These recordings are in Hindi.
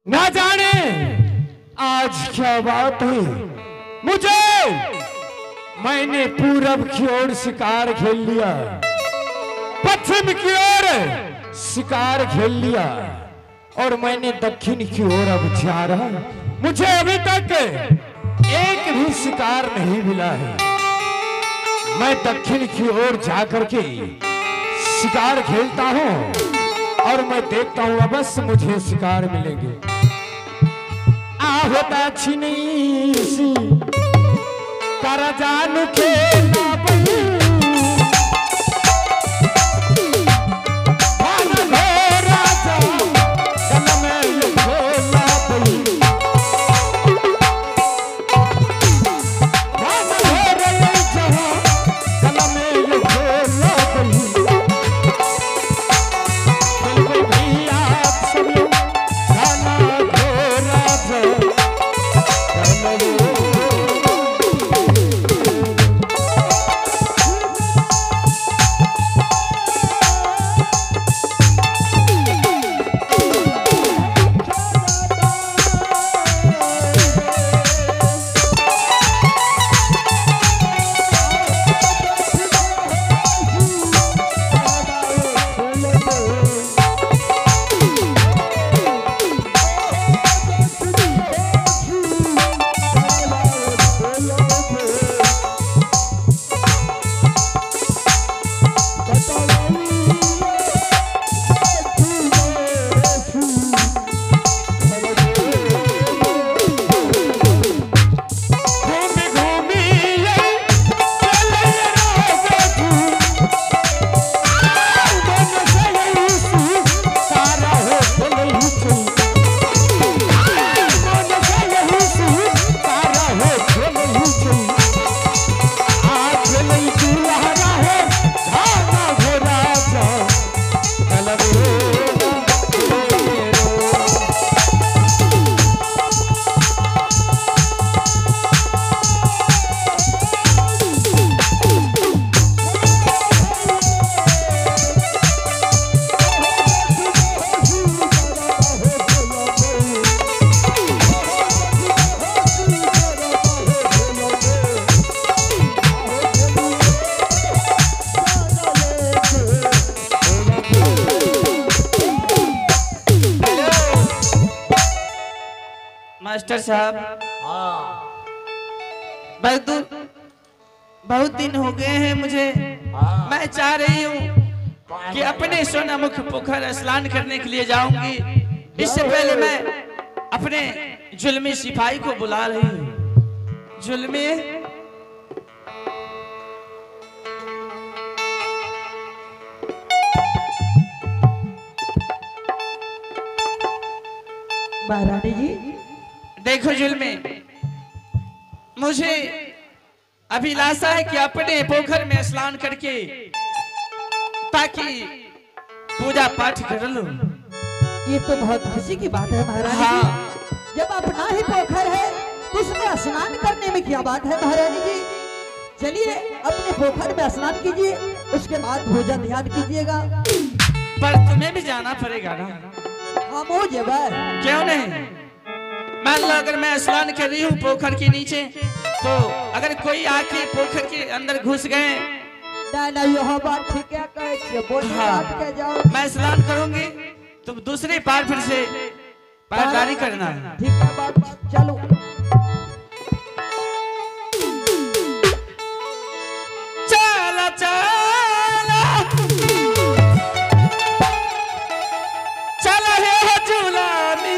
ना जाने आज क्या बात है, मैंने पूरब की ओर शिकार खेल लिया, पश्चिम की ओर शिकार खेल लिया और मैंने दक्षिण की ओर अब जा रहा। मुझे अभी तक एक भी शिकार नहीं मिला है। मैं दक्षिण की ओर जाकर के शिकार खेलता हूं और मैं देखता हूं अवश्य मुझे शिकार मिलेंगे। होता छिनी सी कर जानू के ना बनी मास्टर साहब, बहुत दिन हो गए हैं मुझे। मैं चाह रही हूँ कि अपने सोनामुख पोखर स्नान करने के लिए जाऊंगी। इससे पहले मैं अपने जुल्मी सिपाही को बुला रही हूँ। जुल्मी, महारानी जी, देखो जुल्मी, मुझे अभिलाषा है कि अपने पोखर में स्नान करके ताकि पूजा पाठ कर लूं। ये तो बहुत खुशी की बात है महारानी जी। जब अपना ही पोखर है तो उसमें स्नान करने में क्या बात है महारानी जी। चलिए अपने पोखर में स्नान कीजिए, उसके बाद भोजन ध्यान कीजिएगा। पर तुम्हें भी जाना पड़ेगा ना। हम हो जाए, क्यों नहीं? मान लो अगर मैं स्नान कर रही हूँ पोखर के नीचे, तो अगर कोई आके पोखर के अंदर घुस गए, यह बात ठीक है। हाँ, जाओ। मैं स्नान करूंगी, तुम दूसरे पार फिर से पारदारी करना। ठीक है बात, चलो। चला चला चला हे जुलामी,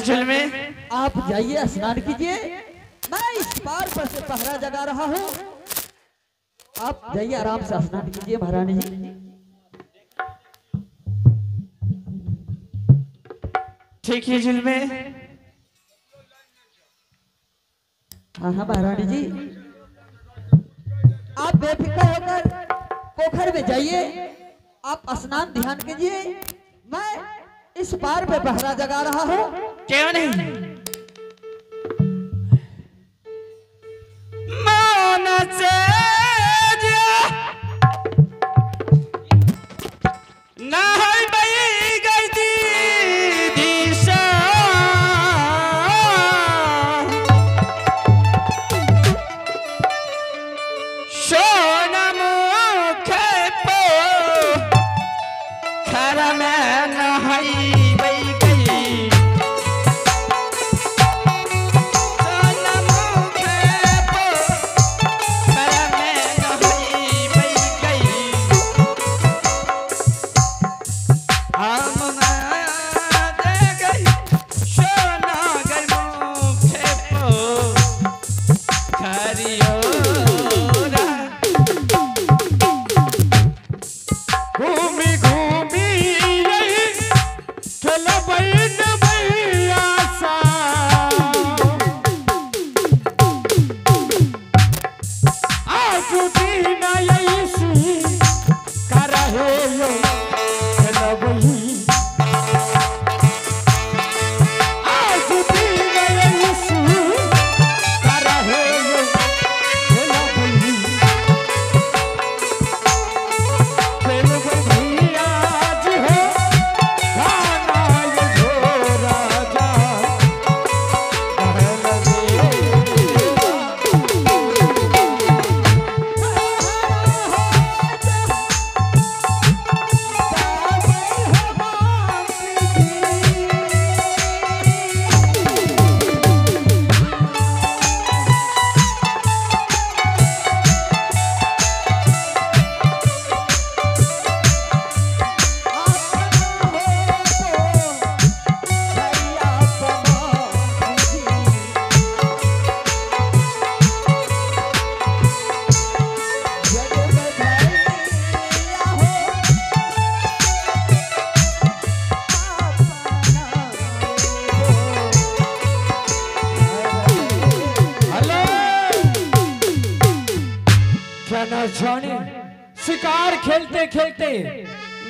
जुल्मे आप जाइए स्नान कीजिए, मैं इस पार पर से पहरा जगा रहा हूँ। आप जाइए आराम से स्नान कीजिए महारानी जी। ठीक है जुल्मे। हाँ हाँ महारानी जी, आप बेफिक्र होकर पोखर में जाइए, आप स्नान ध्यान कीजिए, मैं इस पार पे पहरा जगा रहा हूँ। क्यों नहीं? मौन से नहीं बई गई दिशा, सोनम मुखे पो खरा में नहीं बई गई, सोनम मुखे पो खरा में नहीं बई गई, हम दे गई सोना गई मुखे पो खरियो घूमी घूमी यही चलबई न भैया सा, आज दिन यही कर रहे यो चलबई, आज दिन यही कर रहे यो चलबई, जाने शिकार खेलते खेलते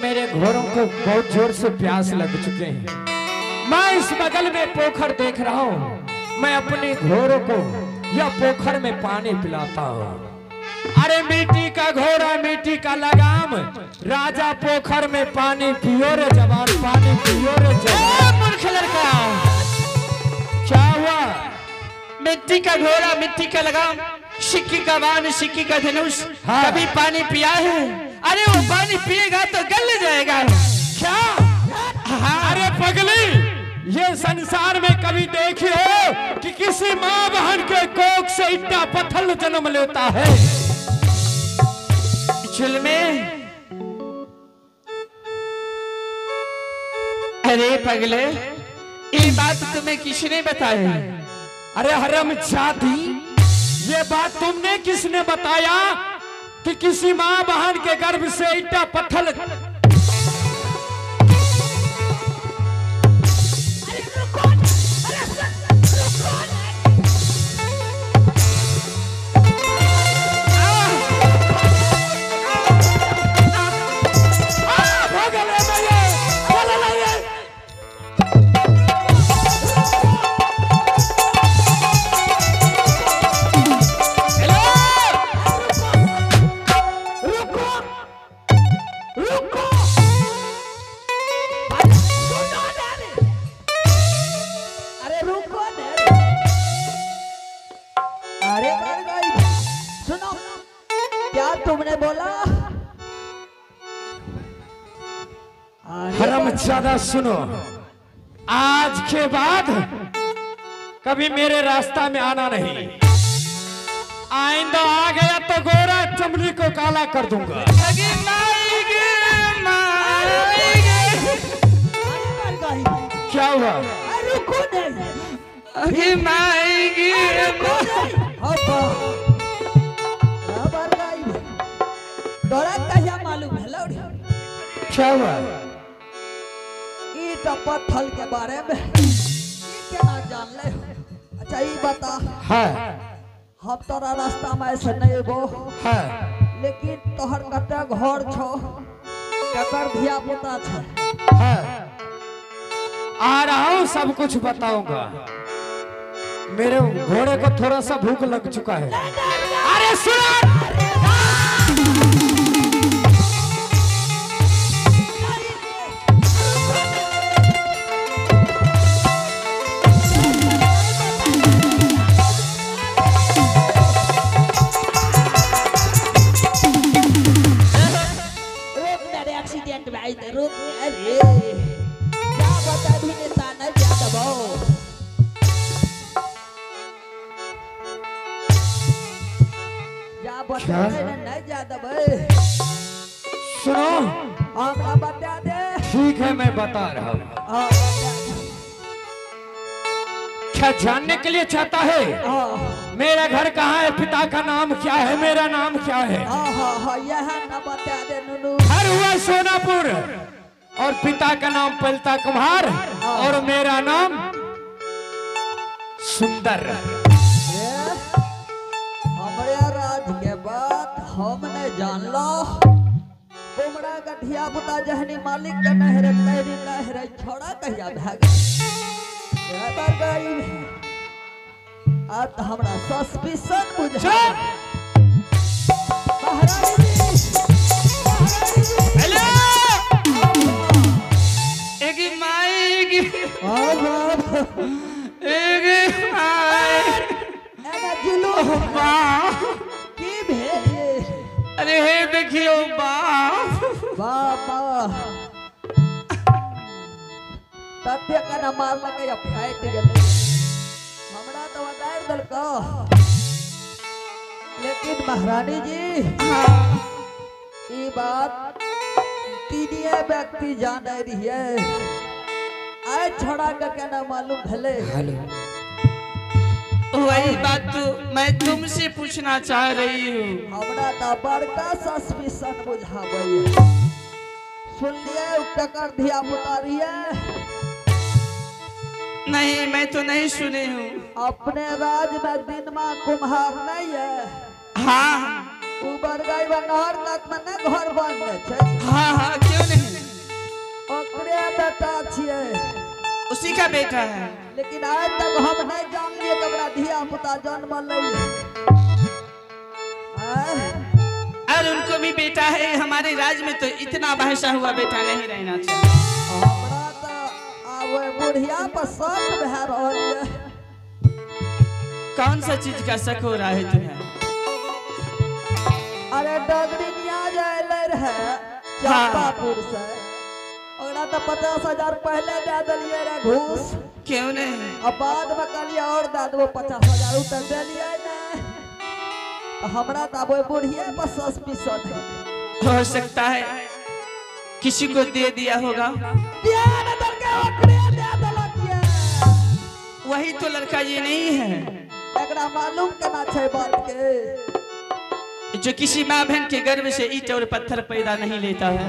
मेरे घोड़ों को बहुत जोर से प्यास लग चुके हैं। मैं इस बगल में पोखर देख रहा हूँ, मैं अपने घोड़ों को यह पोखर में पानी पिलाता हूँ। अरे मिट्टी का घोड़ा मिट्टी का लगाम, राजा पोखर में पानी पियो रे जवान, पानी पियो रे जवान। मूर्ख लड़का, क्या हुआ? मिट्टी का घोड़ा मिट्टी का लगाम, सिक्की का बाण सिक्की का धनुष, हाँ। कभी पानी पिया है? अरे वो पानी पिएगा तो गल जाएगा। क्या? हाँ। अरे पगली, ये संसार में कभी देखी हो कि किसी माँ बहन के कोख से इतना पत्थर जन्म लेता है? जुल्मे, अरे पगले, ये बात तुम्हें किसने बताई? अरे हरम जाती, ये बात तुमने किसने बताया कि किसी माँ बहन के गर्भ से इतना पत्थर? तुमने बोला? हरमजादा सुनो, आज के बाद कभी मेरे रास्ता में आना नहीं। आइंदा आ गया तो गोरा चमड़ी को काला कर दूंगा। अरे क्या हुआ? अरे रुको नहीं, अरे माएगी हब्बा रबर गाई तोरा कहिया मालूम है लौड़ी क्या हुआ? ईट पत्थर के बारे में ई केना जान ले? अच्छा ई बता, है हम तोरा रास्ता में ऐसे नहीं एबो, है लेकिन तोहर कते घर छो, ककर धिया पुता छे? है आ रहा हूँ, सब कुछ बताऊंगा। मेरे घोड़े को थोड़ा सा भूख लग चुका है। अरे सुन, एक्सीडेंट भाई रुक, अरे क्या बता भी नेता नहीं जाता बहु क्या बता नहीं जाता भाई। सुनो, हम बता दे। ठीक है मैं बता रहा हूँ। क्या जानने के लिए चाहता है? मेरा घर कहाँ है, पिता का नाम क्या है, मेरा नाम क्या है? यह ना बता दे नुनू। घर हुआ सोनापुर और पिता का नाम पलता कुम्हार और मेरा नाम सुंदर। हमारे राज के बात हमने जान लो, बुमरा गठिया बुता जहनी मालिक के नहरे तेरी नहरे छोड़ा कहिया भाग गई। अब तो हमरा सस्पिशन बुझा। हेलो एक माई एक माई जुलू माँ, की भेलिए? अरे हे देखियो बाप, बाबा तत्य का न मार लगे या फाइट गए हमरा तो बताए दल का। लेकिन महारानी जी ये बात तीनिए व्यक्ति जान रही है, आए छोड़ा का क्या ना मालूम भले। वही बात तो मैं तुमसे पूछना चाह रही हूँ। हमरा तो बड़का सस्पिशन बुझावे। सुन लिए ककर धिया पुता रही है? नहीं मैं तो नहीं सुनी हूँ। अपने राज में दिन माँ कुम्हार नहीं है? हाँ ऊपर गई बनहर तक में न घर बनने छे। हाँ हाँ क्यों नहीं, ओकरे बेटा छिए, उसी का बेटा है। लेकिन आज तक हम नहीं जान लिए कि हमरा धिया पुता जन्म लई। और उनको भी बेटा है, हमारे राज में तो इतना बहसा हुआ बेटा नहीं रहना चाहिए। हमरा तो आवे बुढ़िया पर शक भै रहल है। कौन सा चीज का शक हो रहा है तुम्हें? अरे डगरी निया जाए रहे चंपापुर से, ओकरा तो 50,000 पहले दे दिलिए रे घूस। क्यों नहीं? अब बाद में कहलिए और दे दो 50,000 उतर दिलिए ना। हमरा तो अब बुढ़िया पर सस्पिशन है। हो सकता है किसी को दे दिया होगा। वही तो लड़का ये नहीं है। एकरा मालूम केना छै बात के? जो किसी माँ बहन के गर्भ से ईंट और पत्थर पैदा नहीं लेता है।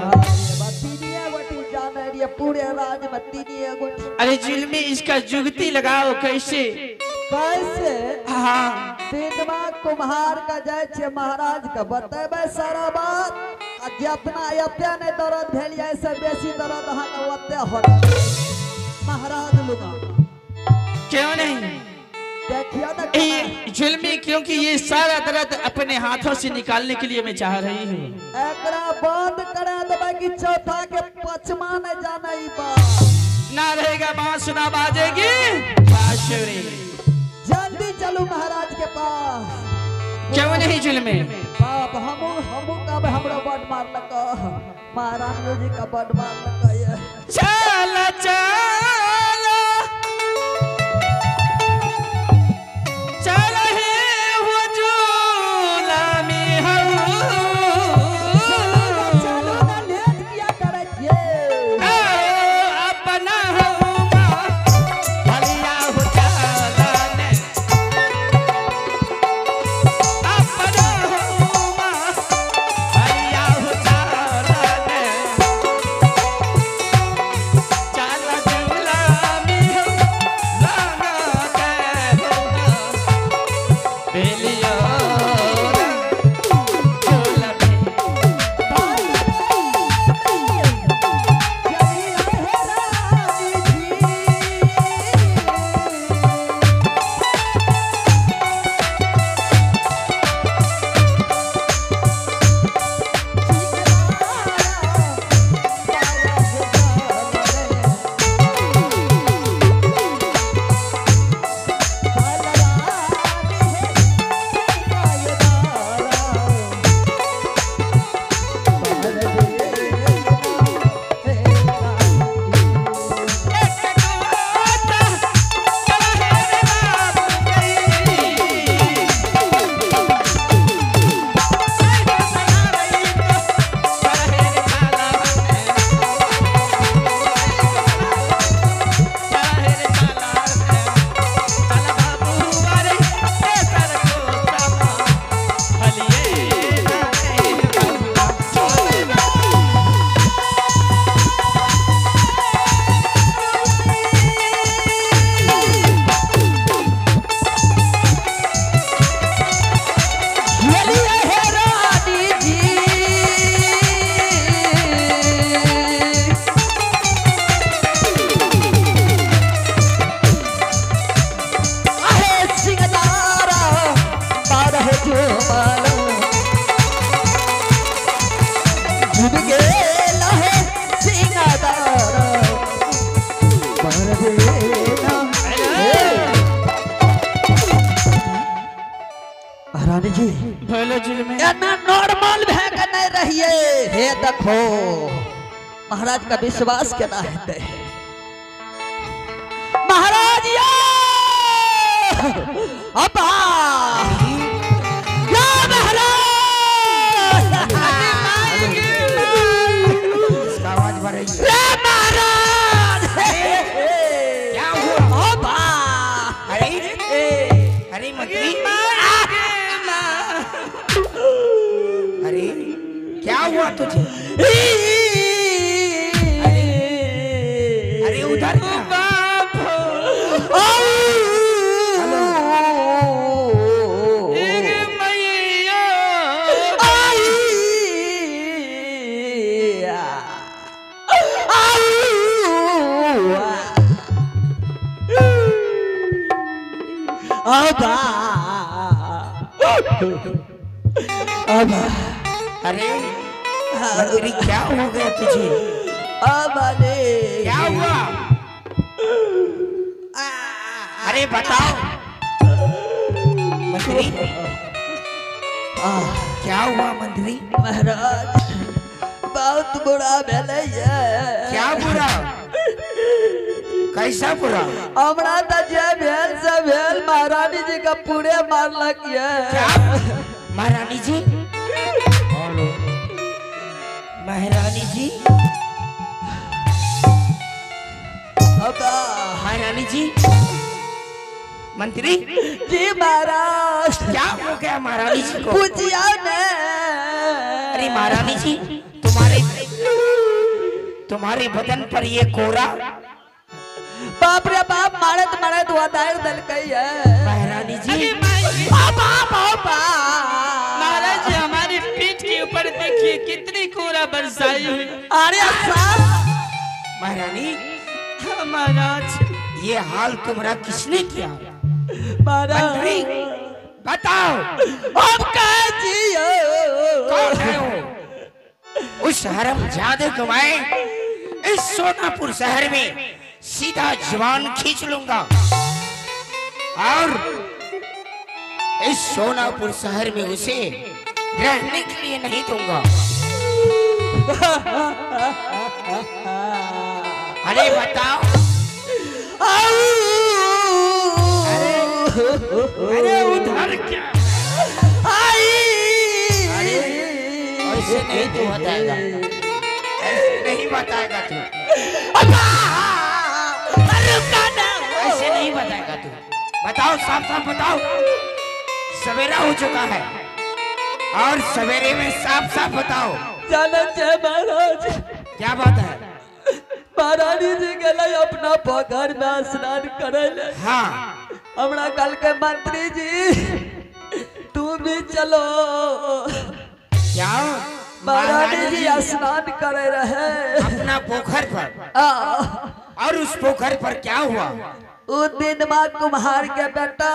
पूरे राज में तीनिए गोटी। अरे जुल्मी इसका जुगती लगाओ कैसे? कैसे? हाँ तीनवा कुम्हार का जाय छे महाराज का बतेबे सारा बात। आ जितना यत्या ने दर्द भेल ऐसे बेसी दर्द अहाँ के ओते होत महाराज लुगा। क्यों नहीं? देखियो ना ये जुल्मी, क्योंकि ये सारा दर्द अपने हाथों से निकालने के लिए मैं चाह रही हूँ। एकरा बंद करा देबे कि चौथा के पचमा न जाने ई बात ना रहेगा, बांसुरी बाजेगी बांसुरी। जल्दी चलो महाराज के पास। क्यों नहीं जुल्मी? बाप हमू कब हमरा बड मार लगा, महारानी जी का बड मार लगा। ये चल चल चल हे हुजूर में हूँ। चलो ना लेट किया करे ये। अपना हूँ जी बोलो जुल्मी। ना नॉर्मल भैग नहीं रहिए हे देखो महाराज का विश्वास के ना है महाराज या अबा या महाराज इसका आवाज बढ़ रही है। या महाराज क्या हुआ? अबा अरे मंत्री, अरे क्या हुआ तुझे? अरे उधर क्या? अरे मंत्री क्या हो गया तुझे? क्या हुआ? अरे बताओ मंत्री, क्या हुआ मंत्री? महाराज बहुत बुरा भेलै क्या बुरा? कैसा बुरा? हमरा तो जे भेल से भेल महारानी जी का पूरे मारलक क्या महारानी जी? महारानी जी? महारानी जी? मंत्री जी महाराज क्या हो गया महारानी जी को? पूछिया ने अरे महारानी जी, तुम्हारे बदन पर ये कोरा? बाप रे बाप मारत मारत हुआ दायर दल कई है महारानी जी। महाराज जी हमारी पीठ के ऊपर देखिए कितनी कोरा बरसाई हुई। अरे महारानी, महाराज ये हाल तुम्हारा किसने किया? महाराज बताओ अब कह जी कौन है वो? उस हरामजादे को मैं इस सोनापुर शहर में सीधा जवान खींच लूंगा और इस सोनापुर शहर में उसे रहने के लिए नहीं दूंगा। अरे बताओ। अरे उधर क्या? अरे ऐसे नहीं तू बताएगा, ऐसे नहीं बताएगा तू, ऐसे नहीं बताएगा तू। बताओ, साफ साफ बताओ। सवेरा हो चुका है और सवेरे में साफ साफ बताओ। महाराज क्या बात है? महारानी जी गए अपना पोखर में स्नान करे। हाँ, हमरा कल के मंत्री जी तू भी चलो। क्या? महारानी जी स्नान करे रहे अपना पोखर पर? और उस पोखर पर क्या हुआ? उस दिन माँ कुम्हार के बेटा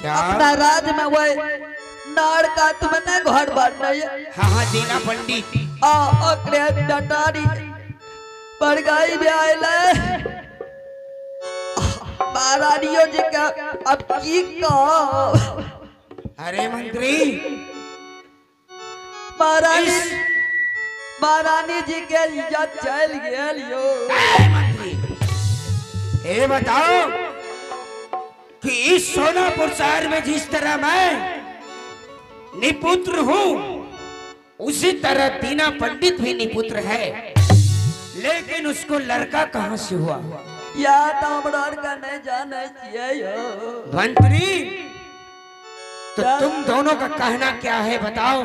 क्या? अपना राज में वो नाड़ का तुमने घर बनना है। हाँ हाँ, दीना पंडित। ओकरे डटारी पर गई भी आए महारानियों जी का अब की कहो। अरे मंत्री, महारानी जी के इज्जत चल गयो। ये बताओ कि इस सोनापुर शहर में जिस तरह मैं निपुत्र हूँ, उसी तरह दीना पंडित भी निपुत्र है, लेकिन उसको लड़का कहाँ से हुआ? या तो हमरा का नहीं जाने चाहिए। मंत्री, तो तुम दोनों का कहना क्या है बताओ?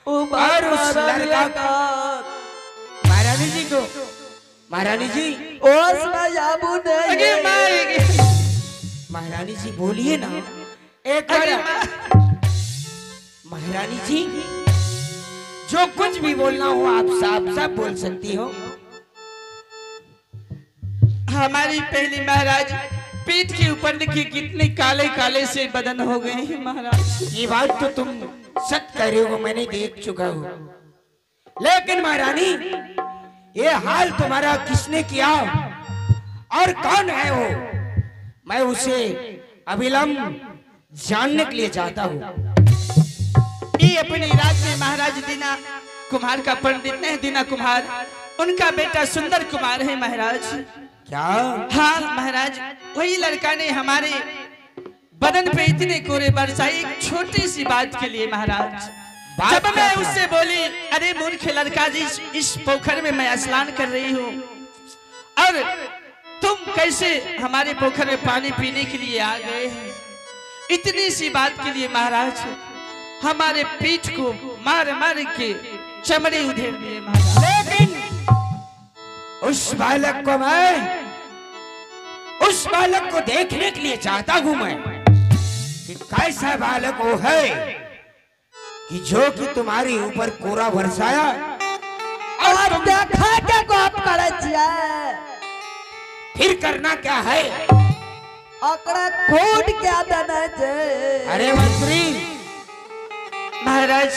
और उस लड़का का महारानी जी को, महारानी जी महारानी जी बोलिए ना एक बार। महारानी जी, जो कुछ भी बोलना हो आप साफ साफ बोल सकती हो। हमारी पहली महाराज पीठ के ऊपर देखिए कितने काले काले से बदन हो गए हैं महाराज। ये बात तो तुम सच कह रहे हो, मैंने देख चुका हूँ, लेकिन महारानी ये हाल तुम्हारा किसने किया और कौन है वो? मैं उसे अविलंब जानने के लिए चाहता हूँ। ये अपने राज्य में महाराज दीना कुमार का पंडित नहीं, दीना कुमार, उनका बेटा सुंदर कुमार है महाराज। क्या? हाँ महाराज, वही लड़का ने हमारे बदन पे इतने कोरे बरसाए एक छोटी सी बात के लिए महाराज। जब मैं उससे बोली, अरे मूर्ख लड़का जी, इस पोखर में मैं स्नान कर रही हूँ और तुम कैसे हमारे पोखर में पानी पीने के लिए आ गए हैं, इतनी सी बात के लिए महाराज हमारे पीठ को मार मार के चमड़े उधेड़ दिए महाराज। लेकिन उस बालक को देखने के लिए चाहता हूं मैं कि कैसा बालक वो है कि जो कि तुम्हारे ऊपर कोरा बरसाया और देखा क्या गोप करे छिया, फिर करना क्या है? अकड़ा खोट क्या देना चाहिए। अरे मंत्री महाराज